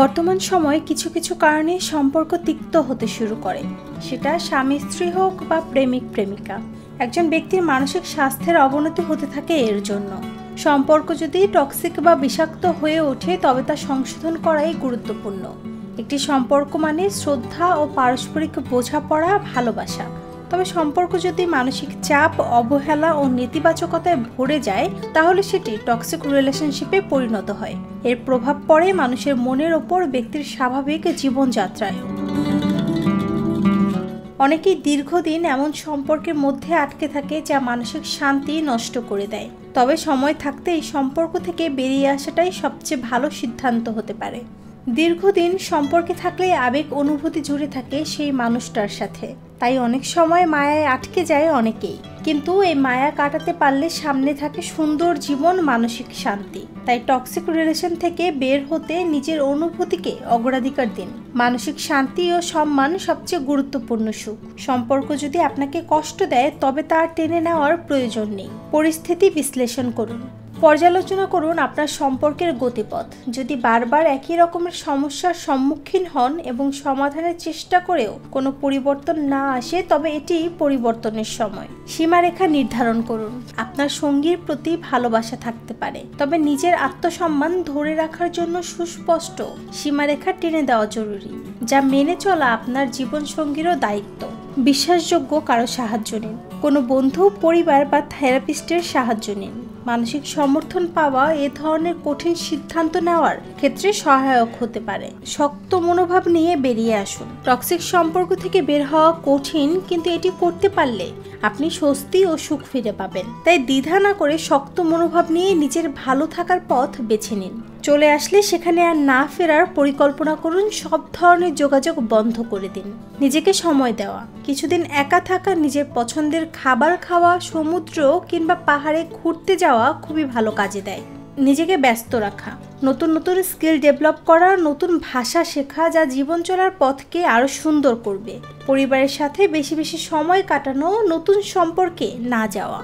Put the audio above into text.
বর্তমান সময়ে কিছু কিছু কারণে সম্পর্ক তিক্ত হতে শুরু করে, সেটা স্বামী স্ত্রী হোক বা প্রেমিক প্রেমিকা। একজন ব্যক্তির মানসিক স্বাস্থ্যের অবনতি হতে থাকে এর জন্য। সম্পর্ক যদি টক্সিক বা বিষাক্ত হয়ে ওঠে তবে তা সংশোধন করাই গুরুত্বপূর্ণ। একটি সম্পর্ক মানে শ্রদ্ধা ও পারস্পরিক বোঝাপড়া, ভালোবাসা। তবে সম্পর্ক যদি মানসিক চাপ, অবহেলা ও নেতিবাচকতায় ভরে যায় তাহলে সেটি টক্সিক রিলেশনশিপে পরিণত হয়। এর প্রভাব পড়ে মানুষের মনের ওপর, ব্যক্তির স্বাভাবিক জীবনযাত্রায়ও। অনেকেই দীর্ঘদিন এমন সম্পর্কের মধ্যে আটকে থাকে যা মানসিক শান্তি নষ্ট করে দেয়। তবে সময় থাকতে এই সম্পর্ক থেকে বেরিয়ে আসাটাই সবচেয়ে ভালো সিদ্ধান্ত হতে পারে। দীর্ঘদিন সম্পর্কে থাকলে আবেগ অনুভূতি জুড়ে থাকে সেই মানুষটার সাথে, তাই অনেক সময় মায়ায় আটকে যায় অনেকেই। কিন্তু এই মায়া কাটাতে পারলে সামনে থাকে সুন্দর জীবন, মানসিক শান্তি। তাই টক্সিক রিলেশন থেকে বের হতে নিজের অনুভূতিকে অগ্রাধিকার দিন। মানসিক শান্তি ও সম্মান সবচেয়ে গুরুত্বপূর্ণ সুখ। সম্পর্ক যদি আপনাকে কষ্ট দেয় তবে তার টেনে নেওয়ার প্রয়োজন নেই। পরিস্থিতি বিশ্লেষণ করুন, পর্যালোচনা করুন আপনার সম্পর্কের গতিপথ। যদি বারবার একই রকমের সমস্যার সম্মুখীন হন এবং সমাধানের চেষ্টা করেও কোনো পরিবর্তন না আসে তবে এটি পরিবর্তনের সময়। সীমারেখা নির্ধারণ করুন। আপনার সঙ্গীর প্রতি ভালোবাসা থাকতে পারে, তবে নিজের আত্মসম্মান ধরে রাখার জন্য সুস্পষ্ট সীমারেখা টেনে দেওয়া জরুরি, যা মেনে চলা আপনার জীবনসঙ্গীরও দায়িত্ব। বিশ্বাসযোগ্য কারো সাহায্য নিন। কোনো বন্ধু, পরিবার বা থেরাপিস্টের সাহায্য নিন। মানসিক সমর্থন পাওয়া এ ধরনের কঠিন সিদ্ধান্ত নেওয়ার ক্ষেত্রে সহায়ক হতে পারে। শক্ত মনোভাব নিয়ে বেরিয়ে আসুন। টক্সিক সম্পর্ক থেকে বের হওয়া কঠিন, কিন্তু এটি করতে পারলে আপনি স্বস্তি ও সুখ ফিরে পাবেন। তাই দ্বিধা না করে শক্ত মনোভাব নিয়ে নিজের ভালো থাকার পথ বেছে নিন। চলে আসলে সেখানে আর না ফেরার পরিকল্পনা করুন। সব ধরনের যোগাযোগ বন্ধ করে দিন। নিজেকে সময় দেওয়া, কিছুদিন একা থাকা, নিজের পছন্দের খাবার খাওয়া, সমুদ্র কিংবা পাহাড়ে ঘুরতে যাওয়া খুবই ভালো কাজে দেয়। নিজেকে ব্যস্ত রাখা, নতুন নতুন স্কিল ডেভেলপ করা, নতুন ভাষা শেখা, যা জীবন চলার পথকে আরও সুন্দর করবে। পরিবারের সাথে বেশি বেশি সময় কাটানো, নতুন সম্পর্কে না যাওয়া।